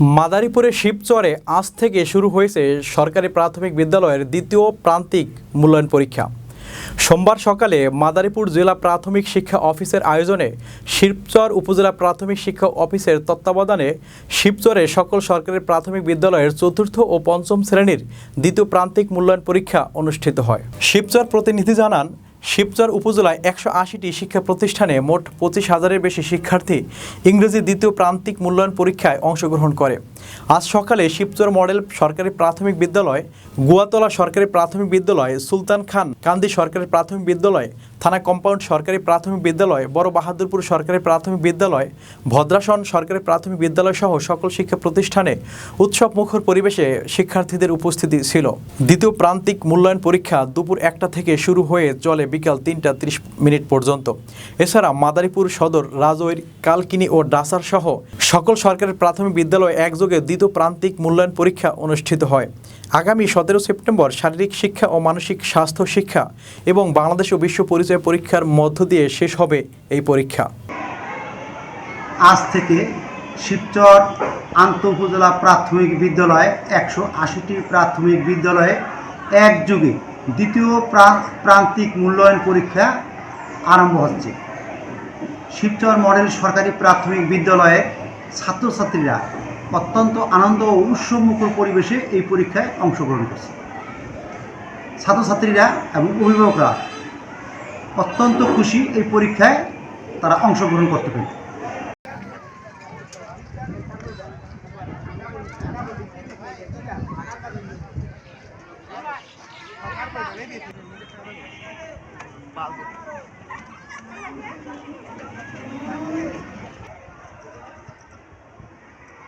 মাদারীপুরের শিবচরে আজ থেকে শুরু হয়েছে সরকারি প্রাথমিক বিদ্যালয়ের দ্বিতীয় প্রান্তিক মূল্যায়ন পরীক্ষা। সোমবার সকালে মাদারীপুর জেলা প্রাথমিক শিক্ষা অফিসের আয়োজনে শিবচর উপজেলা প্রাথমিক শিক্ষা অফিসের তত্ত্বাবধানে শিবচরে সকল সরকারি প্রাথমিক বিদ্যালয়ের চতুর্থ ও পঞ্চম শ্রেণীর দ্বিতীয় প্রান্তিক মূল্যায়ন পরীক্ষা অনুষ্ঠিত হয়। শিবচর প্রতিনিধি জানান, শিবচর উপজেলায় 180টি শিক্ষা প্রতিষ্ঠানে মোট 25,000-এর বেশি শিক্ষার্থী ইংরেজি দ্বিতীয় প্রান্তিক মূল্যায়ন পরীক্ষায় অংশগ্রহণ করে। আজ সকালে শিবচর মডেল সরকারি প্রাথমিক বিদ্যালয়, গুয়াতলা সরকারি প্রাথমিক বিদ্যালয়, সুলতান খান কান্দি সরকারি প্রাথমিক বিদ্যালয়, থানা কম্পাউন্ড সরকারি প্রাথমিক বিদ্যালয়, বড় বাহাদুরপুর সরকারি প্রাথমিক বিদ্যালয়, ভদ্রাসন সরকারি প্রাথমিক বিদ্যালয় সহ সকল শিক্ষা প্রতিষ্ঠানে উৎসব মুখর পরিবেশে শিক্ষার্থীদের উপস্থিতি ছিল। দ্বিতীয় প্রান্তিক মূল্যায়ন পরীক্ষা দুপুর 1টা থেকে শুরু হয়ে চলে বিকাল 3টা 30 পর্যন্ত। এছাড়া মাদারীপুর সদর, রাজৈর, কালকিনি ও ডাসার সহ সকল সরকারি প্রাথমিক বিদ্যালয়ে একযোগে দ্বিতীয় প্রান্তিক মূল্যায়ন পরীক্ষা অনুষ্ঠিত হয়। আগামী 17 সেপ্টেম্বর শারীরিক শিক্ষা ও মানসিক স্বাস্থ্য শিক্ষা এবং বাংলাদেশ ও বিশ্ব পরিচয় পরীক্ষার মধ্য দিয়ে শেষ হবে এই পরীক্ষা। আজ থেকে শিবচর আন্ত উপজেলা প্রাথমিক বিদ্যালয়ে 180টি প্রাথমিক বিদ্যালয়ে একযোগে দ্বিতীয় প্রান্তিক মূল্যায়ন পরীক্ষা আরম্ভ হচ্ছে। শিবচর মডেল সরকারি প্রাথমিক বিদ্যালয়ের ছাত্রছাত্রীরা অত্যন্ত আনন্দ ও উৎসবমুখর পরিবেশে এই পরীক্ষায় অংশগ্রহণ করছে। ছাত্রছাত্রীরা এবং অভিভাবকরা অত্যন্ত খুশি এই পরীক্ষায় তারা অংশগ্রহণ করতে পেরে।